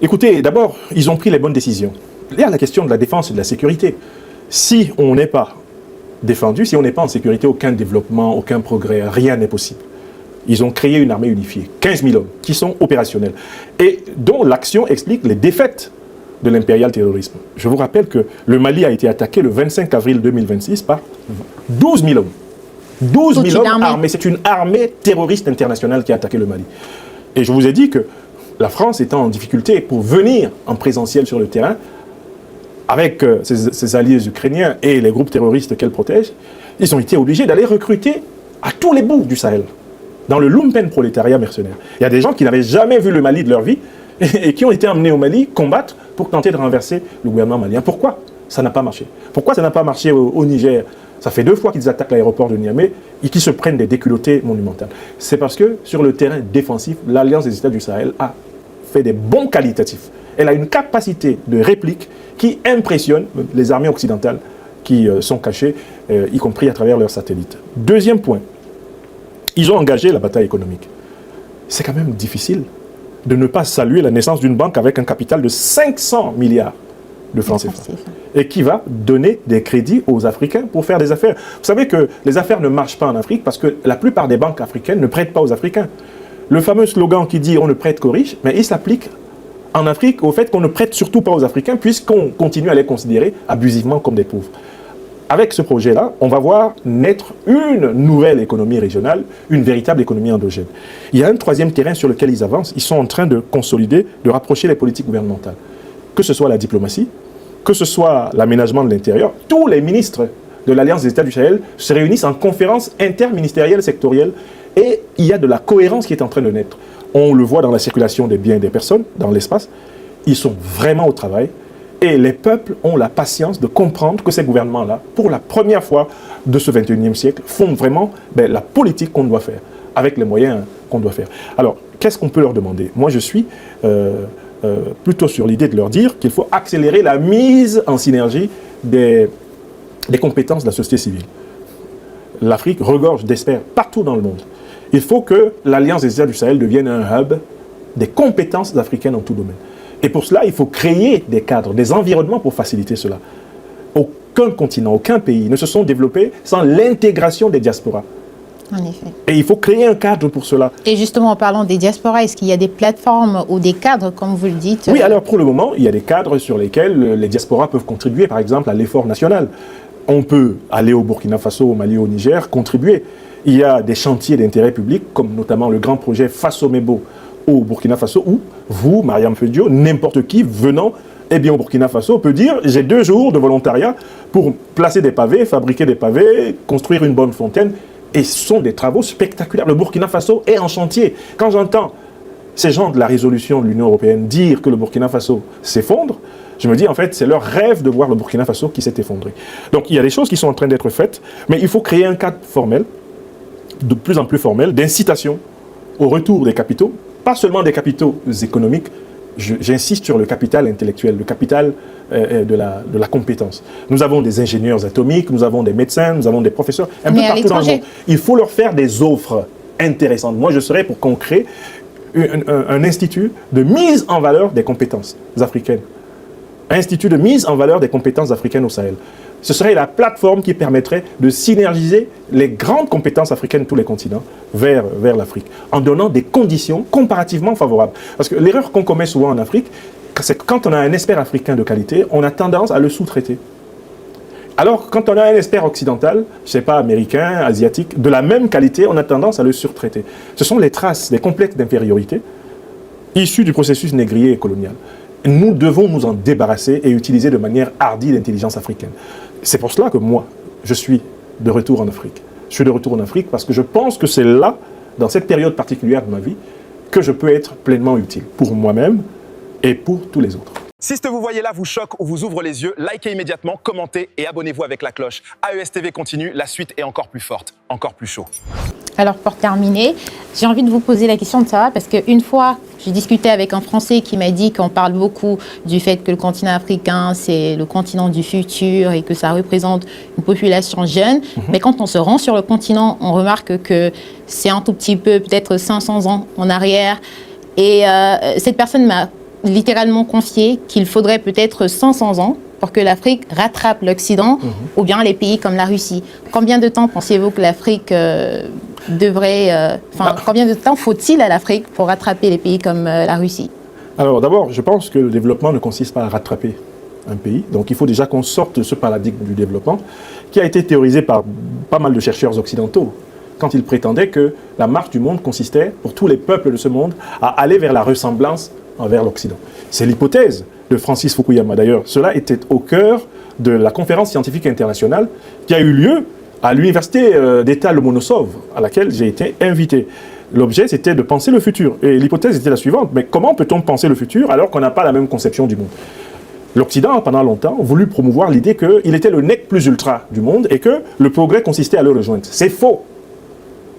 Écoutez, d'abord, ils ont pris les bonnes décisions. Il y a la question de la défense et de la sécurité. Si on n'est pas défendu, si on n'est pas en sécurité, aucun développement, aucun progrès, rien n'est possible. Ils ont créé une armée unifiée, 15 000 hommes, qui sont opérationnels, et dont l'action explique les défaites de l'impérial terrorisme. Je vous rappelle que le Mali a été attaqué le 25 avril 2026 par 12 000 hommes. 12 000 hommes armés. C'est une armée terroriste internationale qui a attaqué le Mali. Et je vous ai dit que la France étant en difficulté pour venir en présentiel sur le terrain, avec ses alliés ukrainiens et les groupes terroristes qu'elle protège, ils ont été obligés d'aller recruter à tous les bouts du Sahel, dans le lumpen prolétariat mercenaire. Il y a des gens qui n'avaient jamais vu le Mali de leur vie et qui ont été amenés au Mali combattre pour tenter de renverser le gouvernement malien. Pourquoi ça n'a pas marché? Pourquoi ça n'a pas marché au Niger? Ça fait 2 fois qu'ils attaquent l'aéroport de Niamey et qu'ils se prennent des déculottées monumentales. C'est parce que sur le terrain défensif, l'Alliance des États du Sahel a fait des bons qualitatifs. Elle a une capacité de réplique qui impressionne les armées occidentales qui sont cachées, y compris à travers leurs satellites. Deuxième point, ils ont engagé la bataille économique. C'est quand même difficile de ne pas saluer la naissance d'une banque avec un capital de 500 milliards de francs CFA et qui va donner des crédits aux Africains pour faire des affaires. Vous savez que les affaires ne marchent pas en Afrique parce que la plupart des banques africaines ne prêtent pas aux Africains. Le fameux slogan qui dit « on ne prête qu'aux riches », mais il s'applique en Afrique au fait qu'on ne prête surtout pas aux Africains puisqu'on continue à les considérer abusivement comme des pauvres. Avec ce projet-là, on va voir naître une nouvelle économie régionale, une véritable économie endogène. Il y a un troisième terrain sur lequel ils avancent. Ils sont en train de consolider, de rapprocher les politiques gouvernementales. Que ce soit la diplomatie, que ce soit l'aménagement de l'intérieur, tous les ministres de l'Alliance des États du Sahel se réunissent en conférence interministérielle sectorielle et il y a de la cohérence qui est en train de naître. On le voit dans la circulation des biens et des personnes, dans l'espace. Ils sont vraiment au travail. Et les peuples ont la patience de comprendre que ces gouvernements-là, pour la première fois de ce 21e siècle, font vraiment la politique qu'on doit faire, avec les moyens qu'on doit faire. Alors, qu'est-ce qu'on peut leur demander? Moi, je suis plutôt sur l'idée de leur dire qu'il faut accélérer la mise en synergie des compétences de la société civile. L'Afrique regorge d'experts partout dans le monde. Il faut que l'Alliance des États du Sahel devienne un hub des compétences africaines en tout domaine. Et pour cela, il faut créer des cadres, des environnements pour faciliter cela. Aucun continent, aucun pays ne se sont développés sans l'intégration des diasporas. En effet. Et il faut créer un cadre pour cela. Et justement, en parlant des diasporas, est-ce qu'il y a des plateformes ou des cadres, comme vous le dites? Oui, alors pour le moment, il y a des cadres sur lesquels les diasporas peuvent contribuer, par exemple, à l'effort national. On peut aller au Burkina Faso, au Mali, au Niger, contribuer. Il y a des chantiers d'intérêt public, comme notamment le grand projet Faso-Mebo au Burkina Faso, où vous, Mariam Fedio, n'importe qui venant au Burkina Faso peut dire « j'ai 2 jours de volontariat pour placer des pavés, fabriquer des pavés, construire une bonne fontaine ». Et ce sont des travaux spectaculaires. Le Burkina Faso est en chantier. Quand j'entends ces gens de la résolution de l'Union européenne dire que le Burkina Faso s'effondre, je me dis en fait c'est leur rêve de voir le Burkina Faso qui s'est effondré. Donc il y a des choses qui sont en train d'être faites, mais il faut créer un cadre formel, de plus en plus formel, d'incitation au retour des capitaux, pas seulement des capitaux économiques, j'insiste sur le capital intellectuel, le capital de la compétence. Nous avons des ingénieurs atomiques, nous avons des médecins, nous avons des professeurs, un peu partout dans le monde. Il faut leur faire des offres intéressantes. Moi, je serais pour qu'on crée un institut de mise en valeur des compétences africaines. Un institut de mise en valeur des compétences africaines au Sahel. Ce serait la plateforme qui permettrait de synergiser les grandes compétences africaines de tous les continents vers l'Afrique, en donnant des conditions comparativement favorables. Parce que l'erreur qu'on commet souvent en Afrique, c'est que quand on a un expert africain de qualité, on a tendance à le sous-traiter. Alors, quand on a un expert occidental, je ne sais pas, américain, asiatique, de la même qualité, on a tendance à le surtraiter. Ce sont les traces des complexes d'infériorité issus du processus négrier et colonial. Nous devons nous en débarrasser et utiliser de manière hardie l'intelligence africaine. C'est pour cela que moi, je suis de retour en Afrique. Je suis de retour en Afrique parce que je pense que c'est là, dans cette période particulière de ma vie, que je peux être pleinement utile pour moi-même et pour tous les autres. Si ce que vous voyez là vous choque ou vous ouvre les yeux, likez immédiatement, commentez et abonnez-vous avec la cloche. AES TV continue, la suite est encore plus forte, encore plus chaud. Alors pour terminer, j'ai envie de vous poser la question de savoir, parce qu'une fois, j'ai discuté avec un Français qui m'a dit qu'on parle beaucoup du fait que le continent africain, c'est le continent du futur et que ça représente une population jeune. Mais quand on se rend sur le continent, on remarque que c'est un tout petit peu, peut-être 500 ans en arrière. Et cette personne m'a littéralement confié qu'il faudrait peut-être 500 ans pour que l'Afrique rattrape l'Occident, ou bien les pays comme la Russie. Combien de temps pensez-vous que l'Afrique devrait... combien de temps faut-il à l'Afrique pour rattraper les pays comme la Russie? Alors d'abord, je pense que le développement ne consiste pas à rattraper un pays. Donc il faut déjà qu'on sorte de ce paradigme du développement qui a été théorisé par pas mal de chercheurs occidentaux quand ils prétendaient que la marche du monde consistait, pour tous les peuples de ce monde, à aller vers la ressemblance envers l'Occident. C'est l'hypothèse de Francis Fukuyama. D'ailleurs, cela était au cœur de la conférence scientifique internationale qui a eu lieu à l'université d'État Lomonosov, à laquelle j'ai été invité. L'objet, c'était de penser le futur. Et l'hypothèse était la suivante. Mais comment peut-on penser le futur alors qu'on n'a pas la même conception du monde? L'Occident a pendant longtemps voulu promouvoir l'idée qu'il était le nec plus ultra du monde et que le progrès consistait à le rejoindre. C'est faux.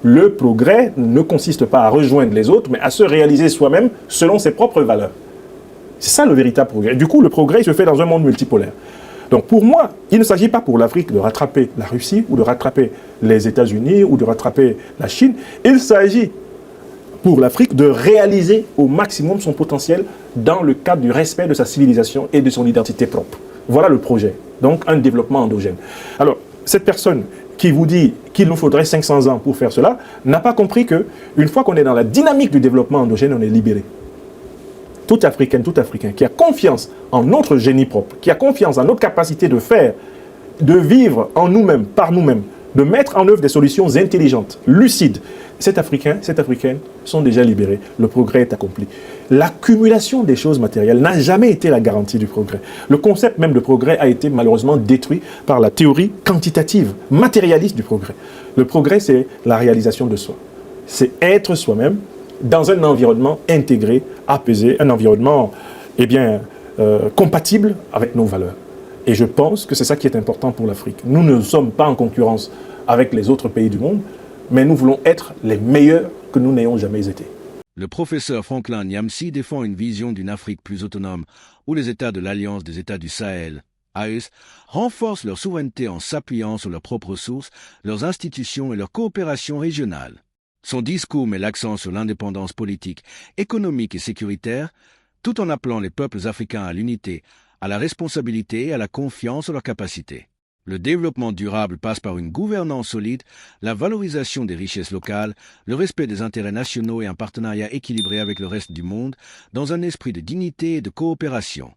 Le progrès ne consiste pas à rejoindre les autres, mais à se réaliser soi-même selon ses propres valeurs. C'est ça le véritable progrès. Du coup, le progrès il se fait dans un monde multipolaire. Donc pour moi, il ne s'agit pas pour l'Afrique de rattraper la Russie ou de rattraper les États-Unis ou de rattraper la Chine. Il s'agit pour l'Afrique de réaliser au maximum son potentiel dans le cadre du respect de sa civilisation et de son identité propre. Voilà le projet. Donc un développement endogène. Alors, cette personne qui vous dit qu'il nous faudrait 500 ans pour faire cela n'a pas compris qu'une fois qu'on est dans la dynamique du développement endogène, on est libéré. Tout Africain qui a confiance en notre génie propre, qui a confiance en notre capacité de faire, de vivre en nous-mêmes, par nous-mêmes, de mettre en œuvre des solutions intelligentes, lucides, cet Africain, cette Africaine sont déjà libérés. Le progrès est accompli. L'accumulation des choses matérielles n'a jamais été la garantie du progrès. Le concept même de progrès a été malheureusement détruit par la théorie quantitative, matérialiste du progrès. Le progrès, c'est la réalisation de soi. C'est être soi-même dans un environnement intégré, apaisé, un environnement compatible avec nos valeurs. Et je pense que c'est ça qui est important pour l'Afrique. Nous ne sommes pas en concurrence avec les autres pays du monde, mais nous voulons être les meilleurs que nous n'ayons jamais été. Le professeur Franklin Nyamsi défend une vision d'une Afrique plus autonome, où les États de l'Alliance des États du Sahel, AES, renforcent leur souveraineté en s'appuyant sur leurs propres sources, leurs institutions et leur coopération régionale. Son discours met l'accent sur l'indépendance politique, économique et sécuritaire, tout en appelant les peuples africains à l'unité, à la responsabilité et à la confiance en leurs capacités. Le développement durable passe par une gouvernance solide, la valorisation des richesses locales, le respect des intérêts nationaux et un partenariat équilibré avec le reste du monde, dans un esprit de dignité et de coopération.